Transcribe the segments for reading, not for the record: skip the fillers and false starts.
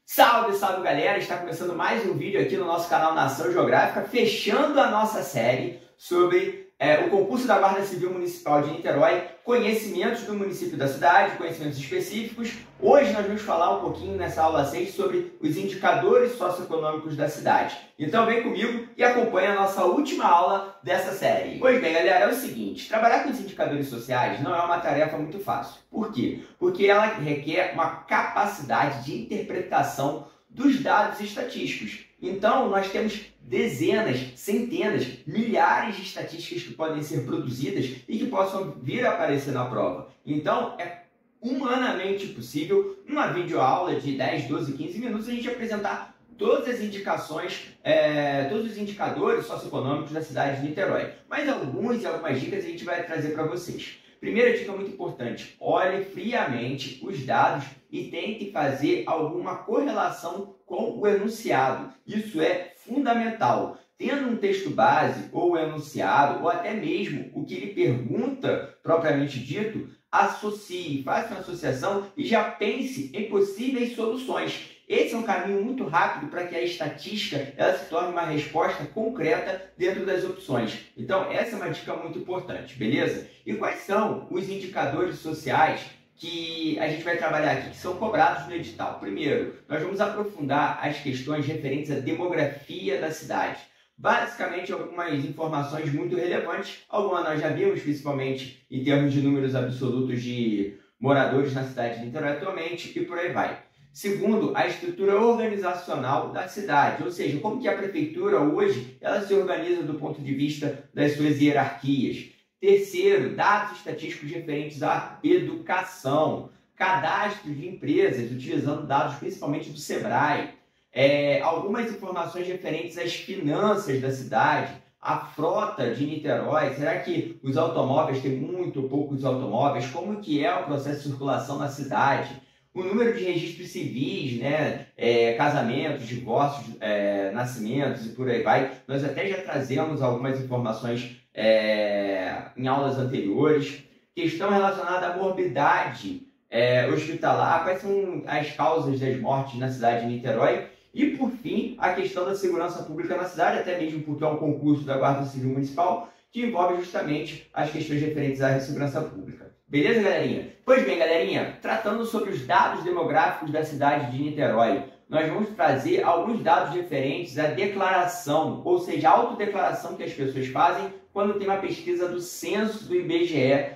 Salve, salve galera! Está começando mais um vídeo aqui no nosso canal Nação Geográfica, fechando a nossa série sobre o concurso da Guarda Civil Municipal de Niterói, conhecimentos do município da cidade, conhecimentos específicos. Hoje nós vamos falar um pouquinho nessa aula 6 sobre os indicadores socioeconômicos da cidade. Então vem comigo e acompanha a nossa última aula dessa série. Pois bem, galera, é o seguinte, trabalhar com os indicadores sociais não é uma tarefa muito fácil. Por quê? Porque ela requer uma capacidade de interpretação dos dados estatísticos. Então, nós temos dezenas, centenas, milhares de estatísticas que podem ser produzidas e que possam vir a aparecer na prova. Então, é humanamente possível, numa videoaula de 10, 12, 15 minutos, a gente apresentar todas as indicações, todos os indicadores socioeconômicos da cidade de Niterói. Mas algumas dicas a gente vai trazer para vocês. Primeira dica muito importante, olhe friamente os dados e tente fazer alguma correlação com o enunciado. Isso é fundamental. Tendo um texto base ou enunciado, ou até mesmo o que ele pergunta propriamente dito, associe, faça uma associação e já pense em possíveis soluções. Esse é um caminho muito rápido para que a estatística ela se torne uma resposta concreta dentro das opções. Então, essa é uma dica muito importante, beleza? E quais são os indicadores sociais que a gente vai trabalhar aqui, que são cobrados no edital? Primeiro, nós vamos aprofundar as questões referentes à demografia da cidade. Basicamente, algumas informações muito relevantes, algumas nós já vimos, principalmente em termos de números absolutos de moradores na cidade de Niterói atualmente, e por aí vai. Segundo, a estrutura organizacional da cidade, ou seja, como que a prefeitura hoje ela se organiza do ponto de vista das suas hierarquias. Terceiro, dados estatísticos referentes à educação, cadastro de empresas, utilizando dados principalmente do Sebrae, algumas informações referentes às finanças da cidade, a frota de Niterói, será que os automóveis, tem muito ou poucos automóveis, como que é o processo de circulação na cidade, o número de registros civis, né, casamentos, divórcios, nascimentos e por aí vai. Nós até já trazemos algumas informações em aulas anteriores. Questão relacionada à morbidade hospitalar, quais são as causas das mortes na cidade de Niterói. E, por fim, a questão da segurança pública na cidade, até mesmo porque é um concurso da Guarda Civil Municipal, que envolve justamente as questões referentes à segurança pública. Beleza, galerinha? Pois bem, galerinha, tratando sobre os dados demográficos da cidade de Niterói, nós vamos trazer alguns dados referentes à declaração, ou seja, a autodeclaração que as pessoas fazem quando tem uma pesquisa do censo do IBGE,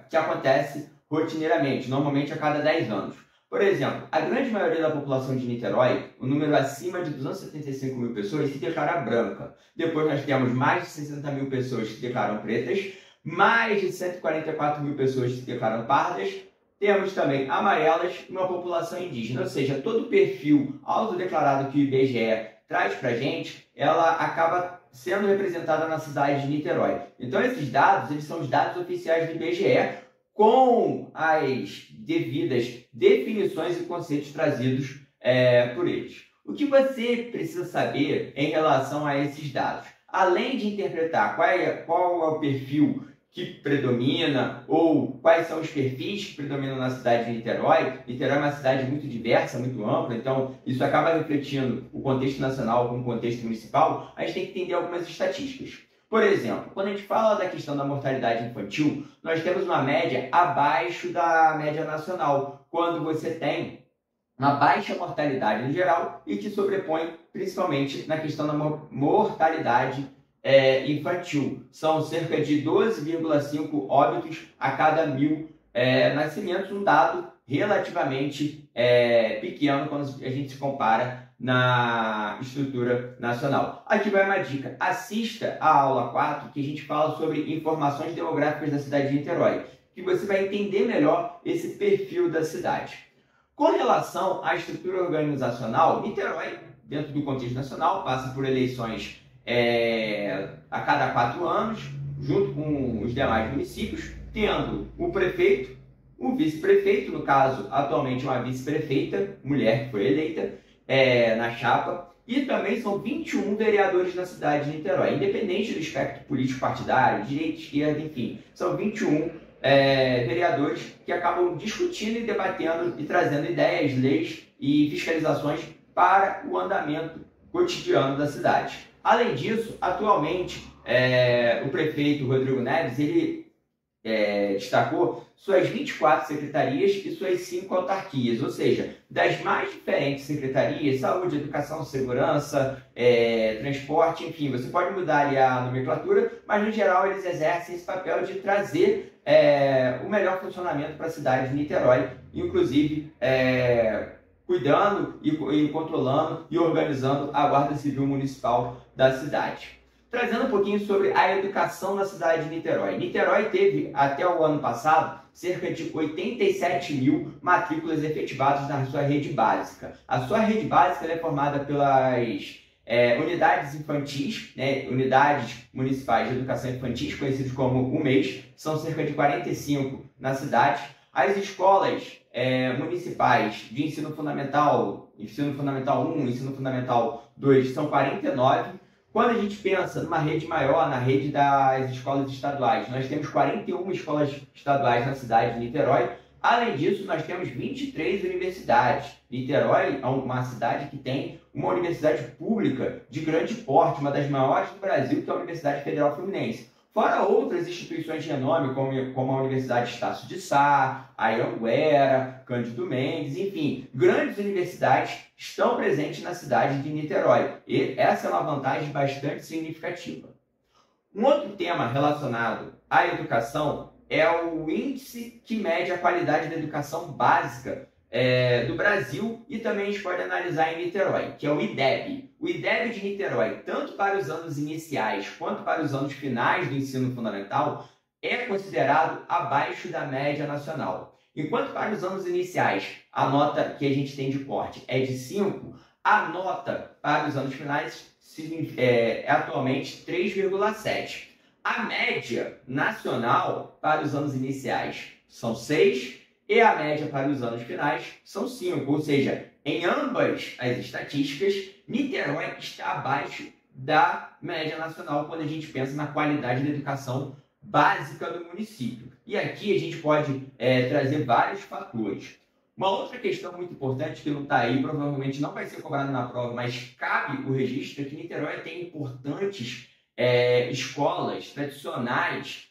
que acontece rotineiramente, normalmente a cada 10 anos. Por exemplo, a grande maioria da população de Niterói, o número acima de 275 mil pessoas, se declara branca. Depois nós temos mais de 60 mil pessoas que se declaram pretas, mais de 144 mil pessoas que se declaram pardas, temos também amarelas e uma população indígena, ou seja, todo o perfil autodeclarado que o IBGE traz para a gente, ela acaba sendo representada na cidade de Niterói. Então esses dados, eles são os dados oficiais do IBGE, com as devidas definições e conceitos trazidos por eles. O que você precisa saber em relação a esses dados? Além de interpretar qual é o perfil que predomina ou quais são os perfis que predominam na cidade de Niterói. Niterói é uma cidade muito diversa, muito ampla, então isso acaba refletindo o contexto nacional com o contexto municipal. A gente tem que entender algumas estatísticas. Por exemplo, quando a gente fala da questão da mortalidade infantil, nós temos uma média abaixo da média nacional, quando você tem uma baixa mortalidade no geral e que sobrepõe principalmente na questão da mortalidade infantil. São cerca de 12,5 óbitos a cada 1000 nascimentos, um dado relativamente pequeno quando a gente se compara na estrutura nacional. Aqui vai uma dica, assista a aula 4, que a gente fala sobre informações demográficas da cidade de Niterói, que você vai entender melhor esse perfil da cidade. Com relação à estrutura organizacional, Niterói, dentro do contexto nacional, passa por eleições a cada 4 anos, junto com os demais municípios, tendo o prefeito, o vice-prefeito, no caso, atualmente uma vice-prefeita, mulher que foi eleita na chapa, e também são 21 vereadores na cidade de Niterói, independente do espectro político partidário, direita, esquerda, enfim, são 21 vereadores que acabam discutindo e debatendo e trazendo ideias, leis e fiscalizações para o andamento cotidiano da cidade. Além disso, atualmente, o prefeito Rodrigo Neves, ele destacou suas 24 secretarias e suas 5 autarquias, ou seja, das mais diferentes secretarias, saúde, educação, segurança, transporte, enfim, você pode mudar ali a nomenclatura, mas no geral eles exercem esse papel de trazer o melhor funcionamento para a cidade de Niterói, inclusive cuidando e controlando e organizando a Guarda Civil Municipal da cidade. Trazendo um pouquinho sobre a educação na cidade de Niterói. Niterói teve, até o ano passado, cerca de 87 mil matrículas efetivadas na sua rede básica. A sua rede básica é formada pelas unidades infantis, unidades municipais de educação infantis, conhecidas como UMEIs, são cerca de 45 na cidade. As escolas municipais de ensino fundamental 1, ensino fundamental 2, são 49. Quando a gente pensa numa rede maior, na rede das escolas estaduais, nós temos 41 escolas estaduais na cidade de Niterói. Além disso, nós temos 23 universidades. Niterói é uma cidade que tem uma universidade pública de grande porte, uma das maiores do Brasil, que é a Universidade Federal Fluminense. Fora outras instituições de renome, como a Universidade Estácio de Sá, a Anhanguera, Cândido Mendes, enfim, grandes universidades estão presentes na cidade de Niterói. E essa é uma vantagem bastante significativa. Um outro tema relacionado à educação é o índice que mede a qualidade da educação básica do Brasil, e também a gente pode analisar em Niterói, que é o IDEB. O IDEB de Niterói, tanto para os anos iniciais quanto para os anos finais do ensino fundamental, é considerado abaixo da média nacional. Enquanto para os anos iniciais a nota que a gente tem de corte é de 5, a nota para os anos finais é atualmente 3,7. A média nacional para os anos iniciais são 6 e a média para os anos finais são 5, ou seja, em ambas as estatísticas, Niterói está abaixo da média nacional quando a gente pensa na qualidade da educação básica do município. E aqui a gente pode trazer vários fatores. Uma outra questão muito importante que não está aí, provavelmente não vai ser cobrada na prova, mas cabe o registro, é que Niterói tem importantes escolas tradicionais,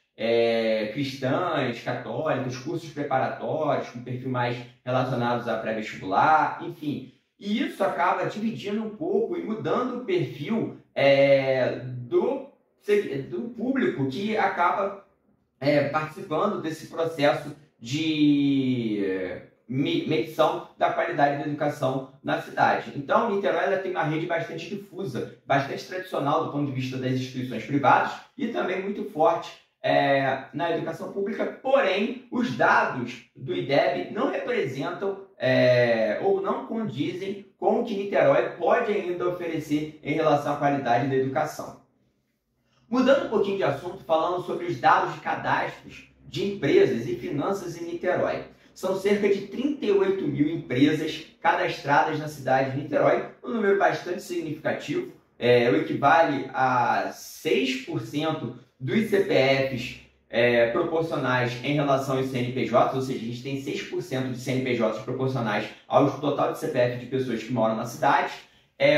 cristãs, católicas, cursos preparatórios com perfil mais relacionados a pré-vestibular, enfim. E isso acaba dividindo um pouco e mudando o perfil do público que acaba participando desse processo de medição da qualidade da educação na cidade. Então, Niterói ela tem uma rede bastante difusa, bastante tradicional do ponto de vista das instituições privadas e também muito forte na educação pública, porém, os dados do IDEB não representam ou não condizem com o que Niterói pode ainda oferecer em relação à qualidade da educação. Mudando um pouquinho de assunto, falando sobre os dados de cadastros de empresas e finanças em Niterói. São cerca de 38 mil empresas cadastradas na cidade de Niterói, um número bastante significativo, o equivale a 6% dos CPFs proporcionais em relação aos CNPJs, ou seja, a gente tem 6% de CNPJs proporcionais ao total de CPF de pessoas que moram na cidade.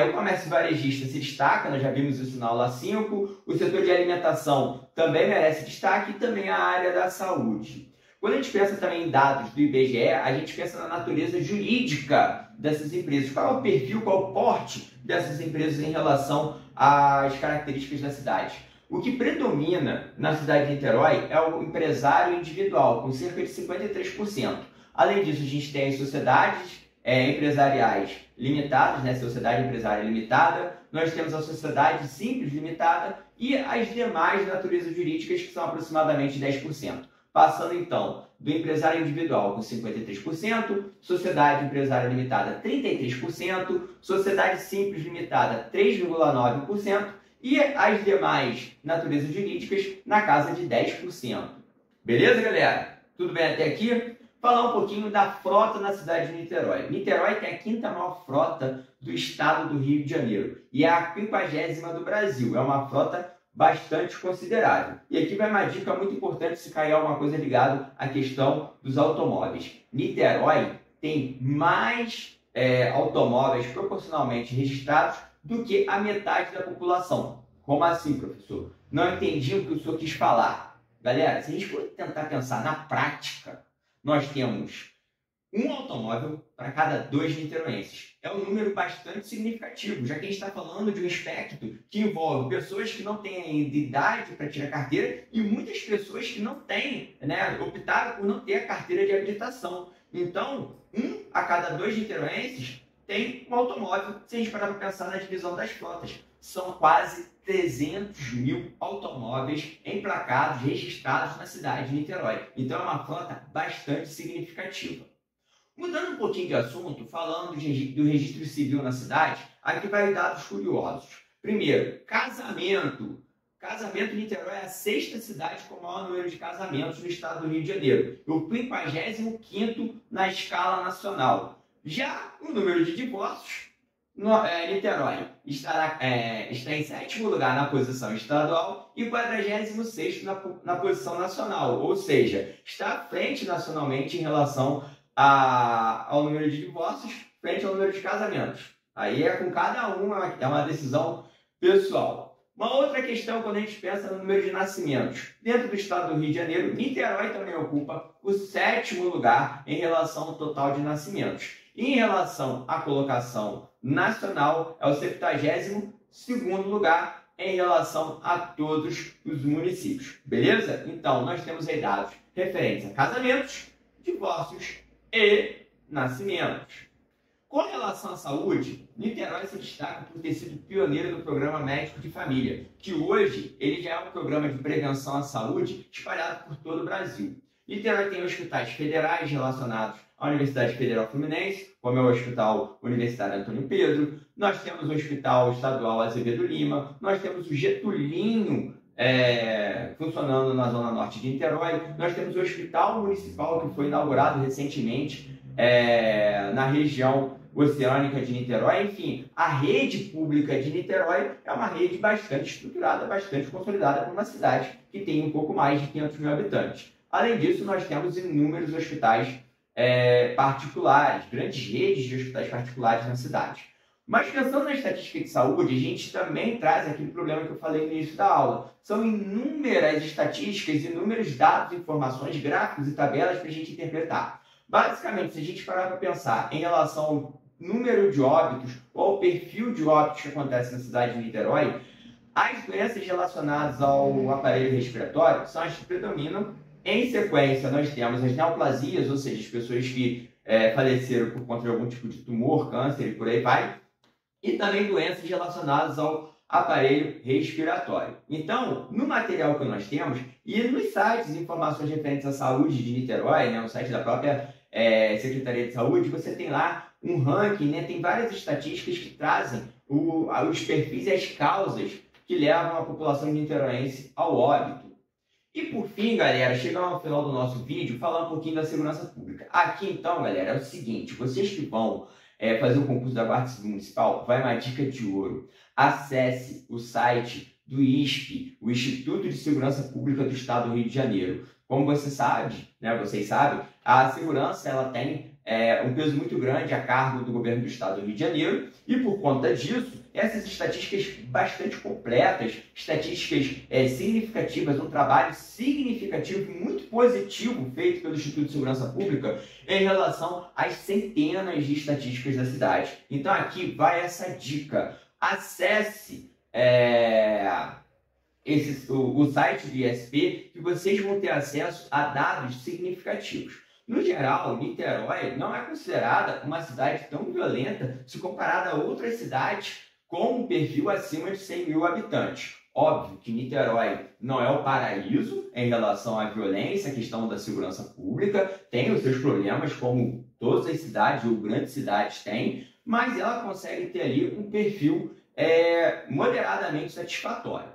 O comércio varejista se destaca, nós já vimos isso na aula 5, o setor de alimentação também merece destaque e também a área da saúde. Quando a gente pensa também em dados do IBGE, a gente pensa na natureza jurídica dessas empresas. Qual é o perfil, qual é o porte dessas empresas em relação às características da cidade? O que predomina na cidade de Niterói é o empresário individual, com cerca de 53%. Além disso, a gente tem as sociedades empresariais limitadas, Sociedade Empresária Limitada, nós temos a Sociedade Simples Limitada e as demais naturezas jurídicas, que são aproximadamente 10%. Passando então do empresário individual com 53%, Sociedade Empresária Limitada 33%, Sociedade Simples Limitada 3,9%, e as demais naturezas jurídicas na casa de 10%. Beleza, galera? Tudo bem até aqui? Falar um pouquinho da frota na cidade de Niterói. Niterói tem a 5ª maior frota do estado do Rio de Janeiro e é a 50ª do Brasil. É uma frota bastante considerável. E aqui vai uma dica muito importante se cair alguma coisa ligada à questão dos automóveis. Niterói tem mais automóveis proporcionalmente registrados do que a metade da população. Como assim, professor? Não entendi o que o senhor quis falar. Galera, se a gente for tentar pensar na prática, nós temos um automóvel para cada 2 niteroenses. É um número bastante significativo, já que a gente está falando de um espectro que envolve pessoas que não têm ainda idade para tirar carteira e muitas pessoas que não têm, optaram por não ter a carteira de habilitação. Então, 1 a cada 2 niteroenses tem um automóvel, se a gente parar para pensar na divisão das frotas. São quase 300 mil automóveis emplacados, registrados na cidade de Niterói. Então é uma frota bastante significativa. Mudando um pouquinho de assunto, falando do registro civil na cidade, aqui vai dados curiosos. Primeiro, casamento. Casamento em Niterói é a 6ª cidade com o maior número de casamentos no estado do Rio de Janeiro. O 55º na escala nacional. Já o número de divórcios, Niterói está em 7º lugar na posição estadual e 46º na posição nacional, ou seja, está à frente nacionalmente em relação ao número de divórcios frente ao número de casamentos. Aí é com cada um, é uma decisão pessoal. Uma outra questão quando a gente pensa no número de nascimentos. Dentro do estado do Rio de Janeiro, Niterói também ocupa o 7º lugar em relação ao total de nascimentos. Em relação à colocação nacional, é o 72º lugar em relação a todos os municípios. Beleza? Então, nós temos aí dados referentes a casamentos, divórcios e nascimentos. Com relação à saúde, Niterói se destaca por ter sido pioneiro do Programa Médico de Família, que hoje ele já é um programa de prevenção à saúde espalhado por todo o Brasil. Niterói tem hospitais federais relacionados à Universidade Federal Fluminense, como é o Hospital Universitário Antônio Pedro, nós temos o Hospital Estadual Azevedo Lima, nós temos o Getulinho funcionando na Zona Norte de Niterói, nós temos o Hospital Municipal que foi inaugurado recentemente na região oceânica de Niterói. Enfim, a rede pública de Niterói é uma rede bastante estruturada, bastante consolidada para uma cidade que tem um pouco mais de 500 mil habitantes. Além disso, nós temos inúmeros hospitais particulares, grandes redes de hospitais particulares na cidade. Mas pensando na estatística de saúde, a gente também traz aquele problema que eu falei no início da aula. São inúmeras estatísticas, inúmeros dados, informações, gráficos e tabelas para a gente interpretar. Basicamente, se a gente parar para pensar em relação ao número de óbitos ou ao perfil de óbitos que acontece na cidade de Niterói, as doenças relacionadas ao aparelho respiratório são as que predominam. Em sequência, nós temos as neoplasias, ou seja, as pessoas que faleceram por conta de algum tipo de tumor, câncer e por aí vai, e também doenças relacionadas ao aparelho respiratório. Então, no material que nós temos, e nos sites, informações referentes à saúde de Niterói, no site da própria Secretaria de Saúde, você tem lá um ranking, tem várias estatísticas que trazem os perfis e as causas que levam a população niteroense ao óbito. E por fim, galera, chegando ao final do nosso vídeo, falar um pouquinho da segurança pública. Aqui então, galera, é o seguinte, vocês que vão fazer o concurso da Guarda Civil Municipal, vai uma dica de ouro. Acesse o site do ISP, o Instituto de Segurança Pública do Estado do Rio de Janeiro. Como você sabe, vocês sabem, a segurança ela tem um peso muito grande a cargo do governo do Estado do Rio de Janeiro e por conta disso, essas estatísticas bastante completas, estatísticas significativas, um trabalho significativo e muito positivo feito pelo Instituto de Segurança Pública em relação às centenas de estatísticas da cidade. Então aqui vai essa dica. Acesse o site do ISP que vocês vão ter acesso a dados significativos. No geral, Niterói não é considerada uma cidade tão violenta se comparada a outras cidades com um perfil acima de 100 mil habitantes. Óbvio que Niterói não é o paraíso em relação à violência, a questão da segurança pública, tem os seus problemas como todas as cidades ou grandes cidades têm, mas ela consegue ter ali um perfil moderadamente satisfatório.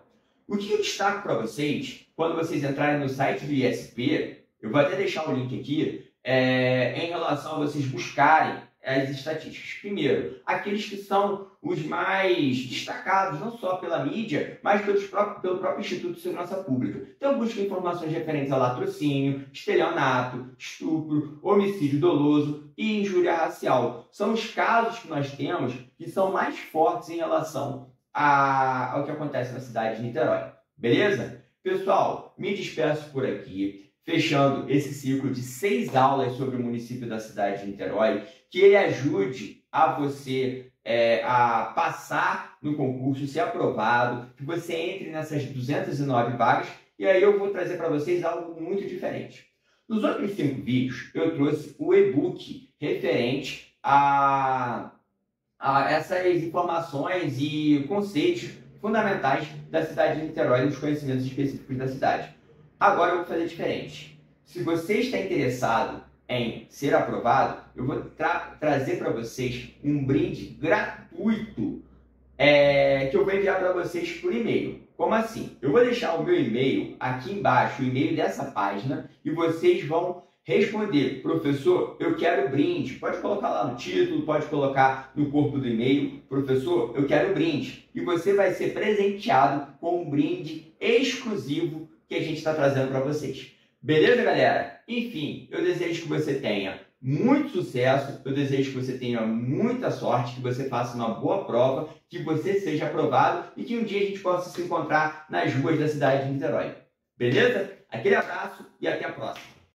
O que eu destaco para vocês, quando vocês entrarem no site do ISP, eu vou até deixar o link aqui, em relação a vocês buscarem as estatísticas. Primeiro, aqueles que são os mais destacados, não só pela mídia, mas pelo próprio Instituto de Segurança Pública. Então, busque informações referentes a latrocínio, estelionato, estupro, homicídio doloso e injúria racial. São os casos que nós temos que são mais fortes em relação ao que acontece na cidade de Niterói. Beleza? Pessoal, me despeço por aqui, fechando esse ciclo de 6 aulas sobre o município da cidade de Niterói, que ele ajude a você a passar no concurso, ser aprovado, que você entre nessas 209 vagas, e aí eu vou trazer para vocês algo muito diferente. Nos outros 5 vídeos, eu trouxe o e-book referente a essas informações e conceitos fundamentais da cidade de Niterói e dos conhecimentos específicos da cidade. Agora eu vou fazer diferente. Se você está interessado em ser aprovado, eu vou trazer para vocês um brinde gratuito que eu vou enviar para vocês por e-mail. Como assim? Eu vou deixar o meu e-mail aqui embaixo, o e-mail dessa página, e vocês vão responder: professor, eu quero brinde. Pode colocar lá no título, pode colocar no corpo do e-mail: professor, eu quero brinde. E você vai ser presenteado com um brinde exclusivo que a gente está trazendo para vocês. Beleza, galera? Enfim, eu desejo que você tenha muito sucesso, eu desejo que você tenha muita sorte, que você faça uma boa prova, que você seja aprovado e que um dia a gente possa se encontrar nas ruas da cidade de Niterói. Beleza? Aquele abraço e até a próxima.